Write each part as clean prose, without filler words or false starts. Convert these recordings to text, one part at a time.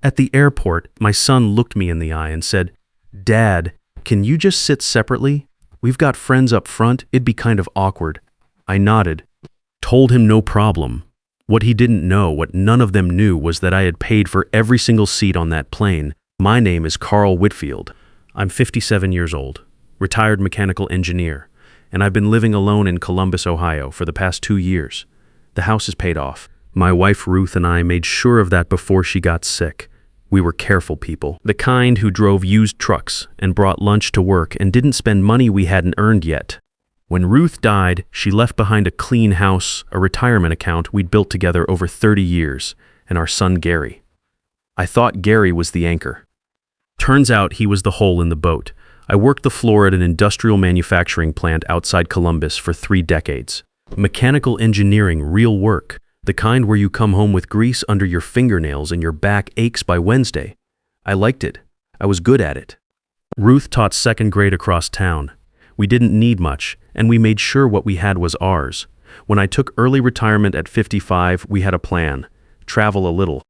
At the airport, my son looked me in the eye and said, "Dad, can you just sit separately? We've got friends up front, it'd be kind of awkward." I nodded, told him no problem. What he didn't know, what none of them knew, was that I had paid for every single seat on that plane. My name is Carl Whitfield. I'm 57 years old, retired mechanical engineer, and I've been living alone in Columbus, Ohio for the past 2 years. The house is paid off. My wife Ruth and I made sure of that before she got sick. We were careful people, the kind who drove used trucks and brought lunch to work and didn't spend money we hadn't earned yet. When Ruth died, she left behind a clean house, a retirement account we'd built together over 30 years, and our son Gary. I thought Gary was the anchor. Turns out he was the hole in the boat. I worked the floor at an industrial manufacturing plant outside Columbus for 3 decades. Mechanical engineering, real work. The kind where you come home with grease under your fingernails and your back aches by Wednesday. I liked it. I was good at it. Ruth taught 2nd grade across town. We didn't need much, and we made sure what we had was ours. When I took early retirement at 55, we had a plan. Travel a little.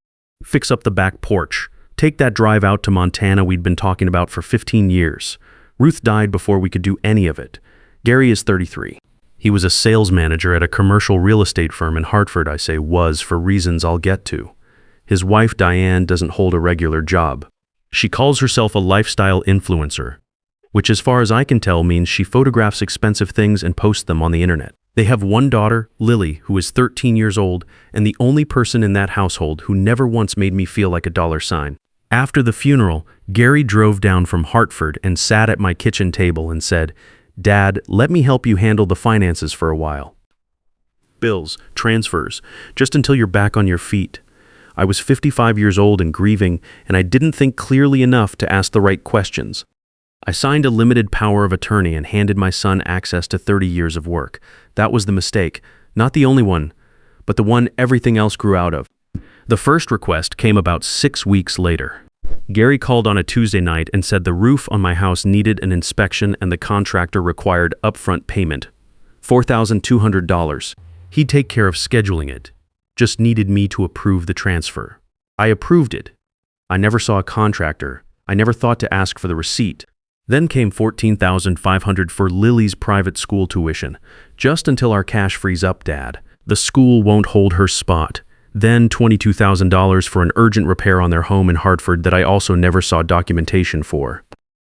Fix up the back porch. Take that drive out to Montana we'd been talking about for 15 years. Ruth died before we could do any of it. Gary is 33. He was a sales manager at a commercial real estate firm in Hartford. I say was for reasons I'll get to. His wife, Diane, doesn't hold a regular job. She calls herself a lifestyle influencer, which as far as I can tell means she photographs expensive things and posts them on the internet. They have one daughter, Lily, who is 13 years old, and the only person in that household who never once made me feel like a dollar sign. After the funeral, Gary drove down from Hartford and sat at my kitchen table and said, "Dad, let me help you handle the finances for a while. Bills, transfers, just until you're back on your feet." I was 55 years old and grieving, and I didn't think clearly enough to ask the right questions. I signed a limited power of attorney and handed my son access to 30 years of work. That was the mistake, not the only one, but the one everything else grew out of. The first request came about 6 weeks later. Gary called on a Tuesday night and said the roof on my house needed an inspection and the contractor required upfront payment, $4,200. He'd take care of scheduling it, just needed me to approve the transfer. I approved it. I never saw a contractor. I never thought to ask for the receipt. Then came $14,500 for Lily's private school tuition, just until our cash frees up, Dad. The school won't hold her spot. Then $22,000 for an urgent repair on their home in Hartford that I also never saw documentation for.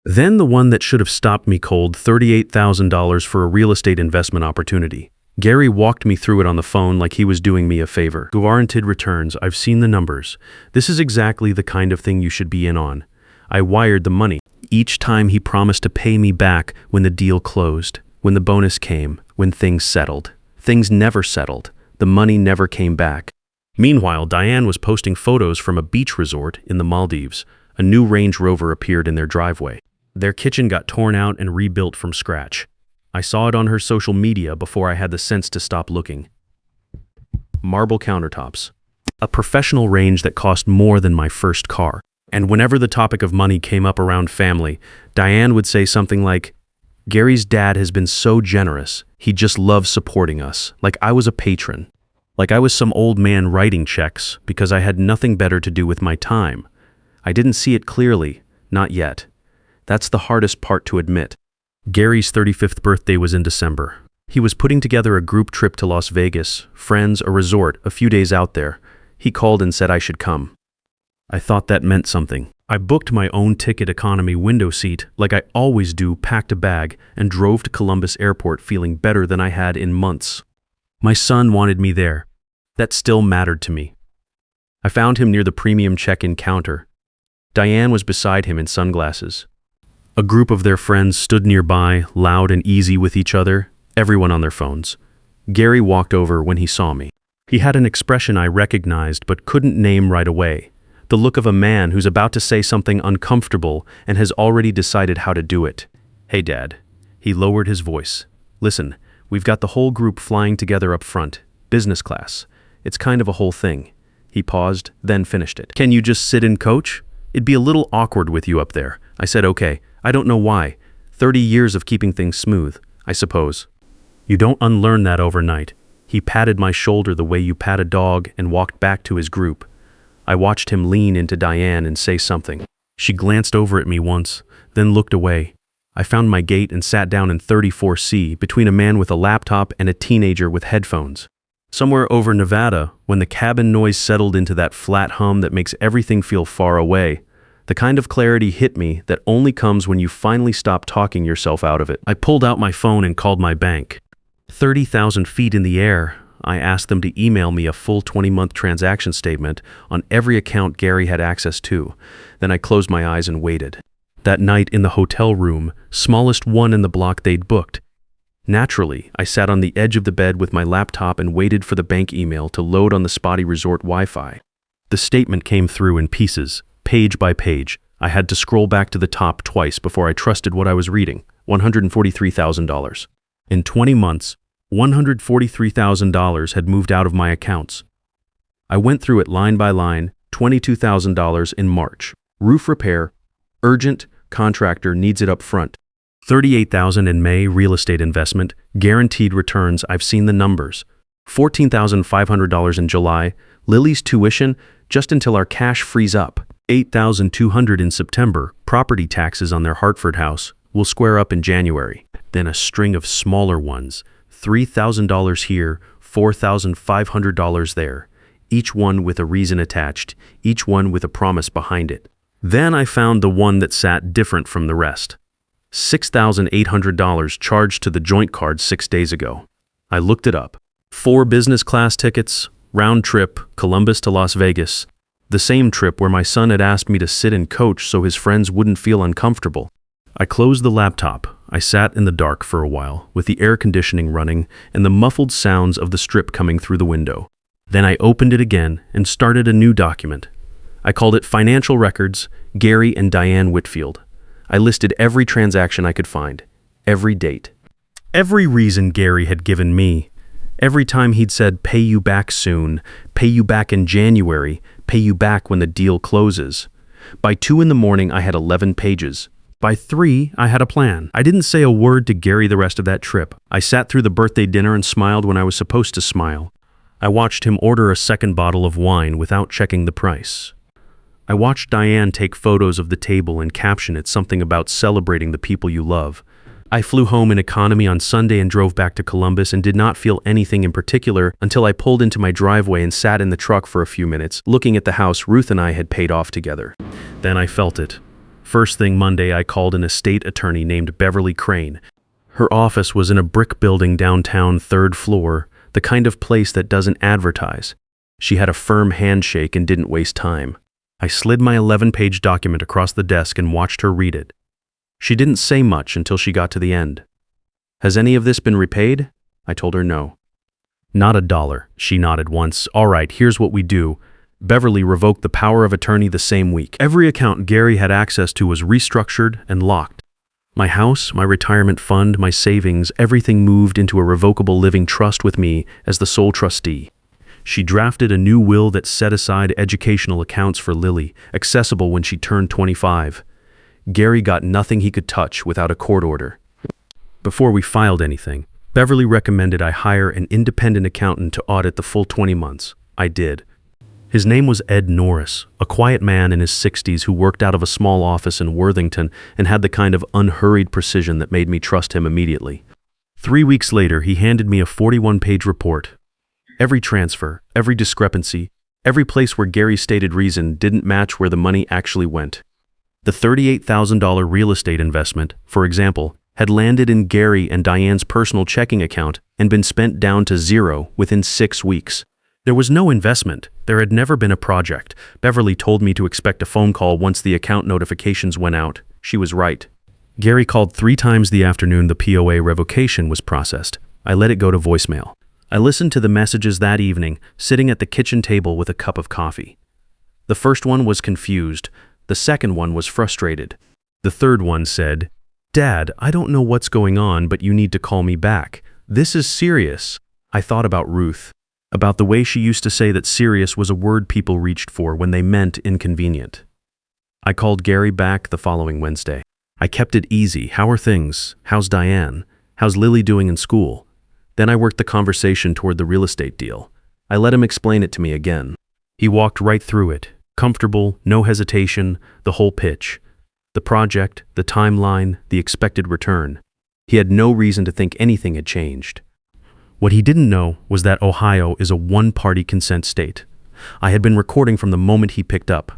Then the one that should have stopped me cold, $38,000 for a real estate investment opportunity. Gary walked me through it on the phone like he was doing me a favor. Guaranteed returns, I've seen the numbers. This is exactly the kind of thing you should be in on. I wired the money. Each time he promised to pay me back when the deal closed, when the bonus came, when things settled. Things never settled. The money never came back. Meanwhile, Diane was posting photos from a beach resort in the Maldives. A new Range Rover appeared in their driveway. Their kitchen got torn out and rebuilt from scratch. I saw it on her social media before I had the sense to stop looking. Marble countertops. A professional range that cost more than my first car. And whenever the topic of money came up around family, Diane would say something like, "Gary's dad has been so generous. He just loves supporting us, like I was a patron. Like I was some old man writing checks because I had nothing better to do with my time. I didn't see it clearly, not yet. That's the hardest part to admit." Gary's 35th birthday was in December. He was putting together a group trip to Las Vegas, friends, a resort, a few days out there. He called and said I should come. I thought that meant something. I booked my own ticket economy window seat, like I always do, packed a bag, and drove to Columbus Airport feeling better than I had in months. My son wanted me there. That still mattered to me. I found him near the premium check-in counter. Diane was beside him in sunglasses. A group of their friends stood nearby, loud and easy with each other, everyone on their phones. Gary walked over when he saw me. He had an expression I recognized but couldn't name right away. The look of a man who's about to say something uncomfortable and has already decided how to do it. "Hey, Dad." He lowered his voice. "Listen, we've got the whole group flying together up front, business class. It's kind of a whole thing." He paused, then finished it. "Can you just sit in coach? It'd be a little awkward with you up there." I said, "Okay, I don't know why. 30 years of keeping things smooth, I suppose." "You don't unlearn that overnight." He patted my shoulder the way you pat a dog and walked back to his group. I watched him lean into Diane and say something. She glanced over at me once, then looked away. I found my gate and sat down in 34C between a man with a laptop and a teenager with headphones. Somewhere over Nevada, when the cabin noise settled into that flat hum that makes everything feel far away, the kind of clarity hit me that only comes when you finally stop talking yourself out of it. I pulled out my phone and called my bank. 30,000 feet in the air, I asked them to email me a full 20-month transaction statement on every account Gary had access to. Then I closed my eyes and waited. That night in the hotel room, smallest one in the block they'd booked. Naturally, I sat on the edge of the bed with my laptop and waited for the bank email to load on the spotty resort Wi-Fi. The statement came through in pieces, page by page. I had to scroll back to the top twice before I trusted what I was reading. $143,000. In 20 months, $143,000 had moved out of my accounts. I went through it line by line. $22,000 in March. Roof repair, urgent, contractor needs it up front. $38,000 in May, real estate investment, guaranteed returns, I've seen the numbers. $14,500 in July, Lily's tuition, just until our cash frees up. $8,200 in September, property taxes on their Hartford house, will square up in January. Then a string of smaller ones, $3,000 here, $4,500 there, each one with a reason attached, each one with a promise behind it. Then I found the one that sat different from the rest. $6,800 charged to the joint card 6 days ago. I looked it up. 4 business class tickets, round trip, Columbus to Las Vegas. The same trip where my son had asked me to sit and coach so his friends wouldn't feel uncomfortable. I closed the laptop. I sat in the dark for a while, with the air conditioning running and the muffled sounds of the strip coming through the window. Then I opened it again and started a new document. I called it Financial Records, Gary and Diane Whitfield. I listed every transaction I could find, every date, every reason Gary had given me. Every time he'd said, pay you back soon, pay you back in January, pay you back when the deal closes. By 2 in the morning, I had 11 pages. By 3, I had a plan. I didn't say a word to Gary the rest of that trip. I sat through the birthday dinner and smiled when I was supposed to smile. I watched him order a second bottle of wine without checking the price. I watched Diane take photos of the table and caption it something about celebrating the people you love. I flew home in economy on Sunday and drove back to Columbus and did not feel anything in particular until I pulled into my driveway and sat in the truck for a few minutes, looking at the house Ruth and I had paid off together. Then I felt it. First thing Monday, I called an estate attorney named Beverly Crane. Her office was in a brick building downtown, 3rd floor, the kind of place that doesn't advertise. She had a firm handshake and didn't waste time. I slid my 11-page document across the desk and watched her read it. She didn't say much until she got to the end. Has any of this been repaid? I told her no. Not a dollar, she nodded once. All right, here's what we do. Beverly revoked the power of attorney the same week. Every account Gary had access to was restructured and locked. My house, my retirement fund, my savings, everything moved into a revocable living trust with me as the sole trustee. She drafted a new will that set aside educational accounts for Lily, accessible when she turned 25. Gary got nothing he could touch without a court order. Before we filed anything, Beverly recommended I hire an independent accountant to audit the full 20 months. I did. His name was Ed Norris, a quiet man in his 60s who worked out of a small office in Worthington and had the kind of unhurried precision that made me trust him immediately. 3 weeks later, he handed me a 41-page report. Every transfer, every discrepancy, every place where Gary's stated reason didn't match where the money actually went. The $38,000 real estate investment, for example, had landed in Gary and Diane's personal checking account and been spent down to zero within 6 weeks. There was no investment. There had never been a project. Beverly told me to expect a phone call once the account notifications went out. She was right. Gary called 3 times the afternoon the POA revocation was processed. I let it go to voicemail. I listened to the messages that evening, sitting at the kitchen table with a cup of coffee. The first one was confused. The second one was frustrated. The third one said, "Dad, I don't know what's going on, but you need to call me back. This is serious." I thought about Ruth, about the way she used to say that serious was a word people reached for when they meant inconvenient. I called Gary back the following Wednesday. I kept it easy. How are things? How's Diane? How's Lily doing in school? Then I worked the conversation toward the real estate deal. I let him explain it to me again. He walked right through it. Comfortable, no hesitation, the whole pitch. The project, the timeline, the expected return. He had no reason to think anything had changed. What he didn't know was that Ohio is a one-party consent state. I had been recording from the moment he picked up.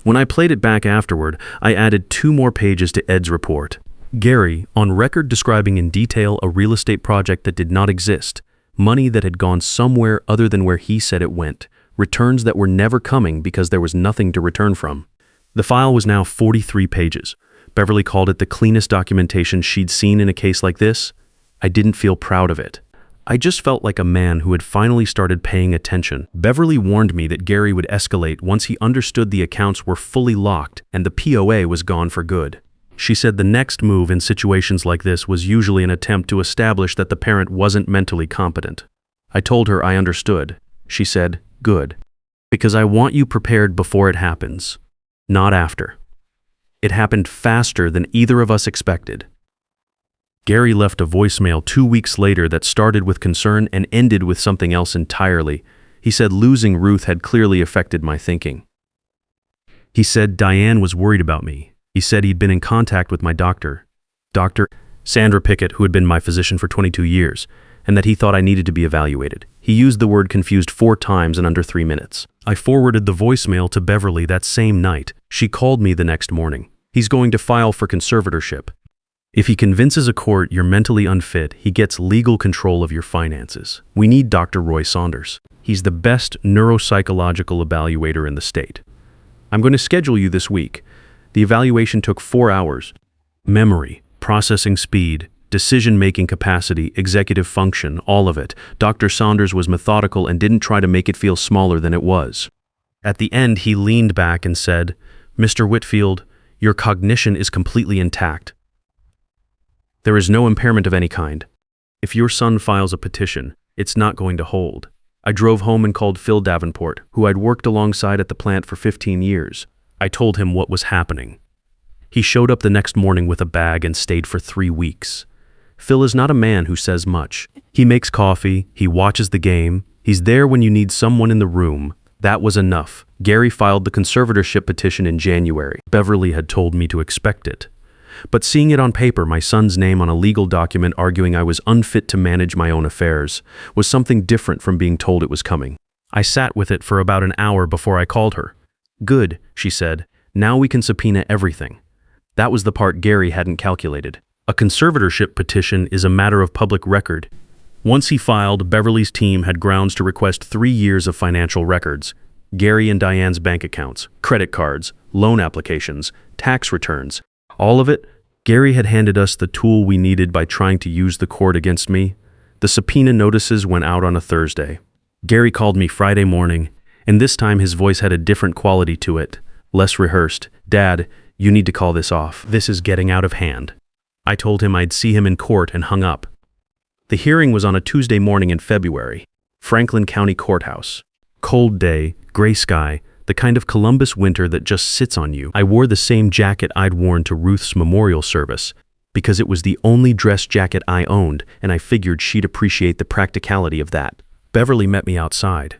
When I played it back afterward, I added 2 more pages to Ed's report. Gary, on record describing in detail a real estate project that did not exist, money that had gone somewhere other than where he said it went, returns that were never coming because there was nothing to return from. The file was now 43 pages. Beverly called it the cleanest documentation she'd seen in a case like this. I didn't feel proud of it. I just felt like a man who had finally started paying attention. Beverly warned me that Gary would escalate once he understood the accounts were fully locked and the POA was gone for good. She said the next move in situations like this was usually an attempt to establish that the parent wasn't mentally competent. I told her I understood. She said, "Good. Because I want you prepared before it happens, not after." It happened faster than either of us expected. Gary left a voicemail 2 weeks later that started with concern and ended with something else entirely. He said losing Ruth had clearly affected my thinking. He said Diane was worried about me. He said he'd been in contact with my doctor, Dr. Sandra Pickett, who had been my physician for 22 years, and that he thought I needed to be evaluated. He used the word confused 4 times in under 3 minutes. I forwarded the voicemail to Beverly that same night. She called me the next morning. He's going to file for conservatorship. If he convinces a court you're mentally unfit, he gets legal control of your finances. We need Dr. Roy Saunders. He's the best neuropsychological evaluator in the state. I'm going to schedule you this week. The evaluation took 4 hours. Memory, processing speed, decision-making capacity, executive function, all of it. Dr. Saunders was methodical and didn't try to make it feel smaller than it was. At the end, he leaned back and said, "Mr. Whitfield, your cognition is completely intact. There is no impairment of any kind. If your son files a petition, it's not going to hold." I drove home and called Phil Davenport, who I'd worked alongside at the plant for 15 years. I told him what was happening. He showed up the next morning with a bag and stayed for 3 weeks. Phil is not a man who says much. He makes coffee, he watches the game, he's there when you need someone in the room. That was enough. Gary filed the conservatorship petition in January. Beverly had told me to expect it. But seeing it on paper, my son's name on a legal document arguing I was unfit to manage my own affairs, was something different from being told it was coming. I sat with it for about an hour before I called her. "Good," she said. "Now we can subpoena everything." That was the part Gary hadn't calculated. A conservatorship petition is a matter of public record. Once he filed, Beverly's team had grounds to request 3 years of financial records. Gary and Diane's bank accounts, credit cards, loan applications, tax returns. All of it. Gary had handed us the tool we needed by trying to use the court against me. The subpoena notices went out on a Thursday. Gary called me Friday morning, and this time his voice had a different quality to it, less rehearsed. "Dad, you need to call this off. This is getting out of hand." I told him I'd see him in court and hung up. The hearing was on a Tuesday morning in February, Franklin County Courthouse. Cold day, gray sky, the kind of Columbus winter that just sits on you. I wore the same jacket I'd worn to Ruth's memorial service because it was the only dress jacket I owned, and I figured she'd appreciate the practicality of that. Beverly met me outside.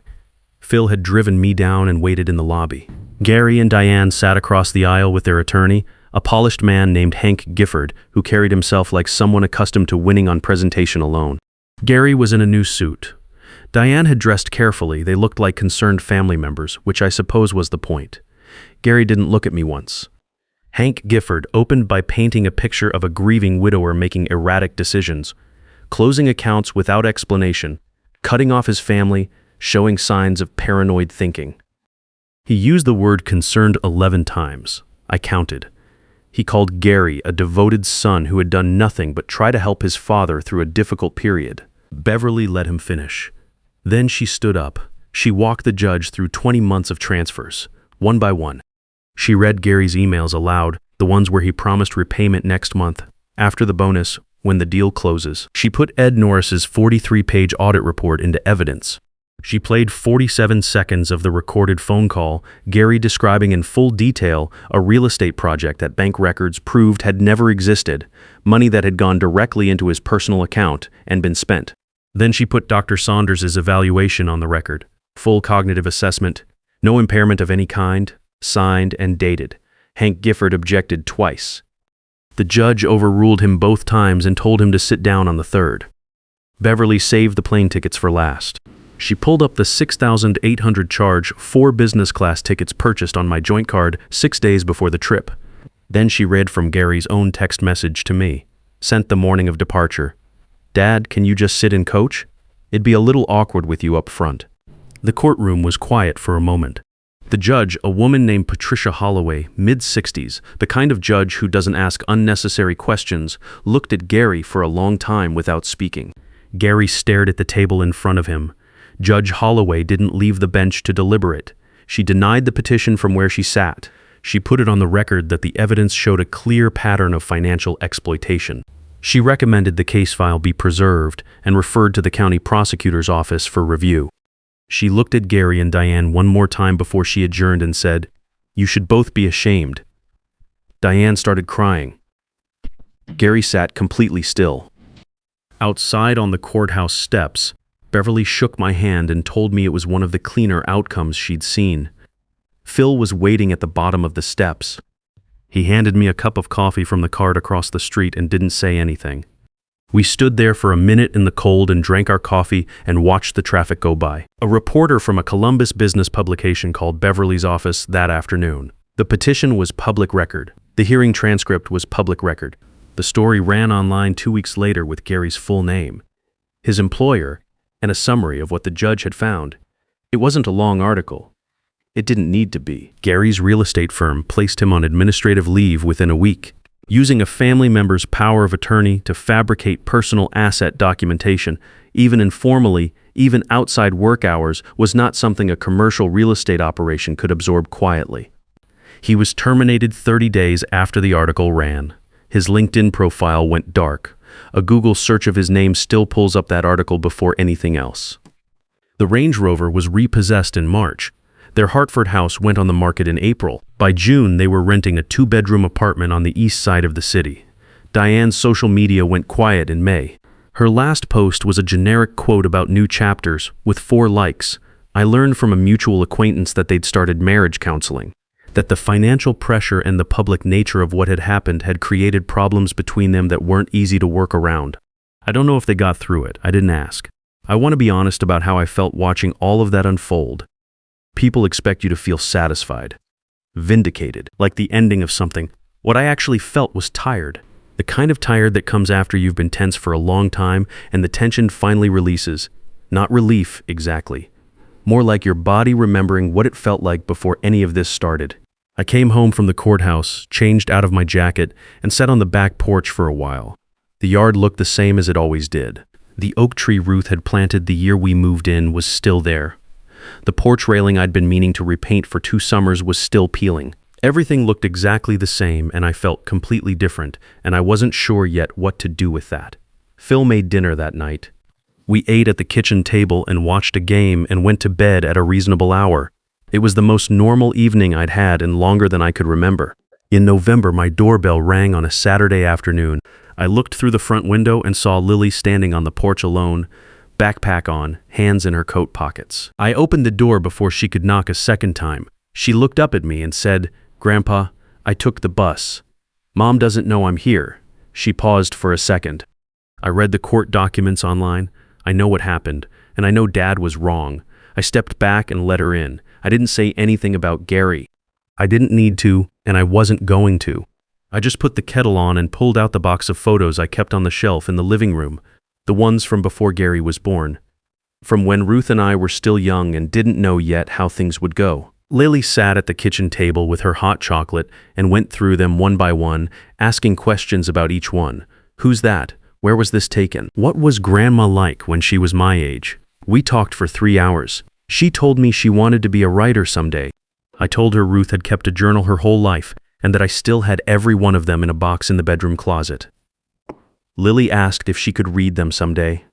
Phil had driven me down and waited in the lobby. Gary and Diane sat across the aisle with their attorney, a polished man named Hank Gifford, who carried himself like someone accustomed to winning on presentation alone. Gary was in a new suit. Diane had dressed carefully. They looked like concerned family members, which I suppose was the point. Gary didn't look at me once. Hank Gifford opened by painting a picture of a grieving widower making erratic decisions, closing accounts without explanation, cutting off his family, showing signs of paranoid thinking. He used the word concerned 11 times. I counted. He called Gary a devoted son who had done nothing but try to help his father through a difficult period. Beverly let him finish. Then she stood up. She walked the judge through 20 months of transfers, one by one. She read Gary's emails aloud, the ones where he promised repayment next month, after the bonus, when the deal closes. She put Ed Norris's 43-page audit report into evidence. She played 47 seconds of the recorded phone call, Gary describing in full detail a real estate project that bank records proved had never existed, money that had gone directly into his personal account and been spent. Then she put Dr. Saunders' evaluation on the record, full cognitive assessment, No impairment of any kind, signed and dated. Hank Gifford objected twice. The judge overruled him both times and told him to sit down on the third. Beverly saved the plane tickets for last. She pulled up the $6,800 charge 4 business class tickets purchased on my joint card 6 days before the trip. Then she read from Gary's own text message to me, sent the morning of departure. "Dad, can you just sit and coach? It'd be a little awkward with you up front." The courtroom was quiet for a moment. The judge, a woman named Patricia Holloway, mid-60s, the kind of judge who doesn't ask unnecessary questions, looked at Gary for a long time without speaking. Gary stared at the table in front of him. Judge Holloway didn't leave the bench to deliberate. She denied the petition from where she sat. She put it on the record that the evidence showed a clear pattern of financial exploitation. She recommended the case file be preserved and referred to the county prosecutor's office for review. She looked at Gary and Diane one more time before she adjourned and said, "You should both be ashamed." Diane started crying. Gary sat completely still. Outside on the courthouse steps, Beverly shook my hand and told me it was one of the cleaner outcomes she'd seen. Phil was waiting at the bottom of the steps. He handed me a cup of coffee from the cart across the street and didn't say anything. We stood there for a minute in the cold and drank our coffee and watched the traffic go by. A reporter from a Columbus business publication called Beverly's office that afternoon. The petition was public record. The hearing transcript was public record. The story ran online 2 weeks later with Gary's full name, his employer, and a summary of what the judge had found. It wasn't a long article. It didn't need to be. Gary's real estate firm placed him on administrative leave within a week, using a family member's power of attorney to fabricate personal asset documentation, even informally, even outside work hours, was not something a commercial real estate operation could absorb quietly. He was terminated 30 days after the article ran. His LinkedIn profile went dark. A Google search of his name still pulls up that article before anything else. The Range Rover was repossessed in March. Their Hartford house went on the market in April. By June, they were renting a 2-bedroom apartment on the east side of the city. Diane's social media went quiet in May. Her last post was a generic quote about new chapters, with 4 likes. I learned from a mutual acquaintance that they'd started marriage counseling, that the financial pressure and the public nature of what had happened had created problems between them that weren't easy to work around. I don't know if they got through it. I didn't ask. I want to be honest about how I felt watching all of that unfold. People expect you to feel satisfied, vindicated, like the ending of something. What I actually felt was tired. The kind of tired that comes after you've been tense for a long time and the tension finally releases. Not relief, exactly. More like your body remembering what it felt like before any of this started. I came home from the courthouse, changed out of my jacket, and sat on the back porch for a while. The yard looked the same as it always did. The oak tree Ruth had planted the year we moved in was still there. The porch railing I'd been meaning to repaint for 2 summers was still peeling. Everything looked exactly the same, and I felt completely different, and I wasn't sure yet what to do with that. Phil made dinner that night. We ate at the kitchen table and watched a game and went to bed at a reasonable hour. It was the most normal evening I'd had in longer than I could remember. In November, my doorbell rang on a Saturday afternoon. I looked through the front window and saw Lily standing on the porch alone, backpack on, hands in her coat pockets. I opened the door before she could knock a second time. She looked up at me and said, "Grandpa, I took the bus. Mom doesn't know I'm here." She paused for a second. I read the court documents online. I know what happened, and I know Dad was wrong. I stepped back and let her in. I didn't say anything about Gary. I didn't need to, and I wasn't going to. I just put the kettle on and pulled out the box of photos I kept on the shelf in the living room, the ones from before Gary was born, from when Ruth and I were still young and didn't know yet how things would go. Lily sat at the kitchen table with her hot chocolate and went through them one by one, asking questions about each one. Who's that? Where was this taken? What was Grandma like when she was my age? We talked for 3 hours. She told me she wanted to be a writer someday. I told her Ruth had kept a journal her whole life and that I still had every one of them in a box in the bedroom closet. Lily asked if she could read them someday.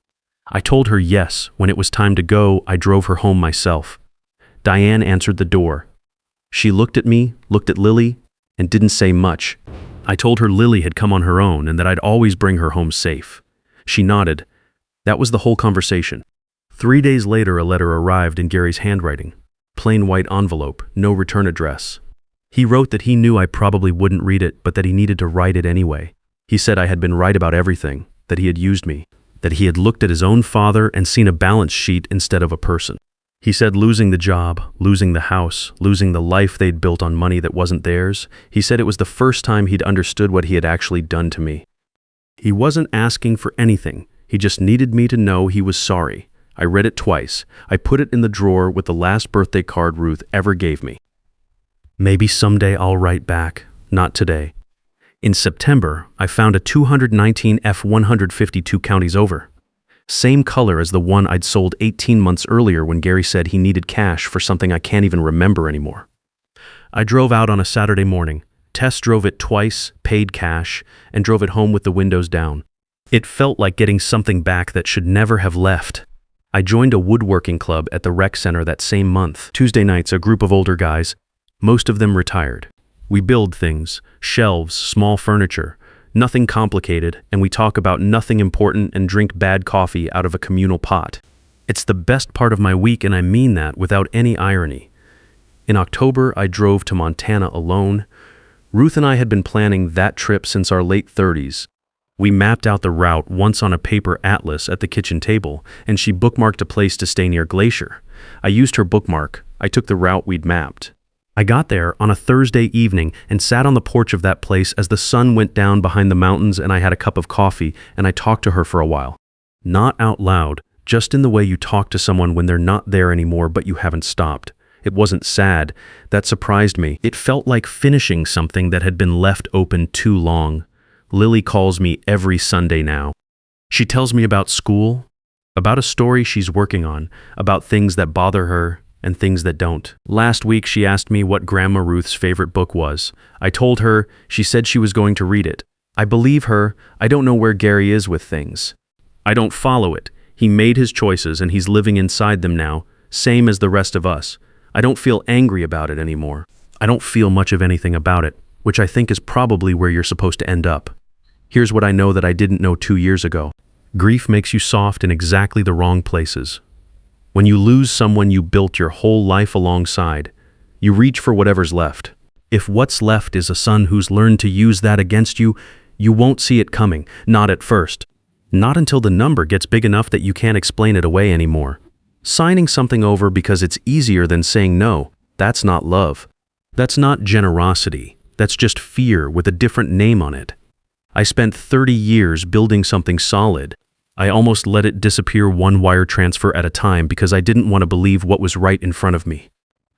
I told her yes. When it was time to go, I drove her home myself. Diane answered the door. She looked at me, looked at Lily, and didn't say much. I told her Lily had come on her own and that I'd always bring her home safe. She nodded. That was the whole conversation. 3 days later, a letter arrived in Gary's handwriting. Plain white envelope, no return address. He wrote that he knew I probably wouldn't read it, but that he needed to write it anyway. He said I had been right about everything, that he had used me, that he had looked at his own father and seen a balance sheet instead of a person. He said losing the job, losing the house, losing the life they'd built on money that wasn't theirs, he said it was the first time he'd understood what he had actually done to me. He wasn't asking for anything. He just needed me to know he was sorry. I read it twice. I put it in the drawer with the last birthday card Ruth ever gave me. Maybe someday I'll write back. Not today. In September, I found a 219 F152 counties over. Same color as the one I'd sold 18 months earlier when Gary said he needed cash for something I can't even remember anymore. I drove out on a Saturday morning. Tess drove it twice, paid cash, and drove it home with the windows down. It felt like getting something back that should never have left. I joined a woodworking club at the rec center that same month. Tuesday nights, a group of older guys, most of them retired. We build things, shelves, small furniture, nothing complicated, and we talk about nothing important and drink bad coffee out of a communal pot. It's the best part of my week, and I mean that without any irony. In October, I drove to Montana alone. Ruth and I had been planning that trip since our late 30s. We mapped out the route once on a paper atlas at the kitchen table, and she bookmarked a place to stay near Glacier. I used her bookmark. I took the route we'd mapped. I got there on a Thursday evening and sat on the porch of that place as the sun went down behind the mountains, and I had a cup of coffee, and I talked to her for a while. Not out loud, just in the way you talk to someone when they're not there anymore but you haven't stopped. It wasn't sad. That surprised me. It felt like finishing something that had been left open too long. Lily calls me every Sunday now. She tells me about school, about a story she's working on, about things that bother her and things that don't. Last week she asked me what Grandma Ruth's favorite book was. I told her. She said she was going to read it. I believe her. I don't know where Gary is with things. I don't follow it. He made his choices and he's living inside them now, same as the rest of us. I don't feel angry about it anymore. I don't feel much of anything about it, which I think is probably where you're supposed to end up. Here's what I know that I didn't know 2 years ago. Grief makes you soft in exactly the wrong places. When you lose someone you built your whole life alongside, you reach for whatever's left. If what's left is a son who's learned to use that against you, you won't see it coming, not at first. Not until the number gets big enough that you can't explain it away anymore. Signing something over because it's easier than saying no, that's not love. That's not generosity. That's just fear with a different name on it. I spent 30 years building something solid. I almost let it disappear one wire transfer at a time because I didn't want to believe what was right in front of me.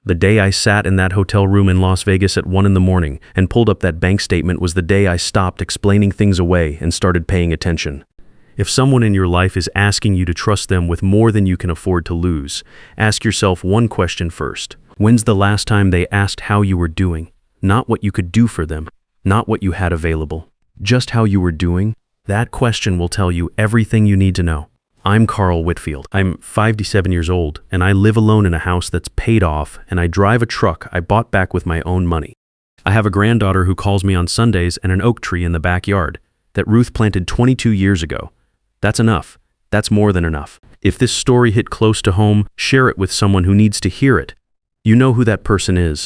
The day I sat in that hotel room in Las Vegas at 1 a.m. and pulled up that bank statement was the day I stopped explaining things away and started paying attention. If someone in your life is asking you to trust them with more than you can afford to lose, ask yourself one question first. When's the last time they asked how you were doing? Not what you could do for them, not what you had available. Just how you were doing? That question will tell you everything you need to know. I'm Carl Whitfield. I'm 57 years old, and I live alone in a house that's paid off, and I drive a truck I bought back with my own money. I have a granddaughter who calls me on Sundays and an oak tree in the backyard that Ruth planted 22 years ago. That's enough. That's more than enough. If this story hit close to home, share it with someone who needs to hear it. You know who that person is.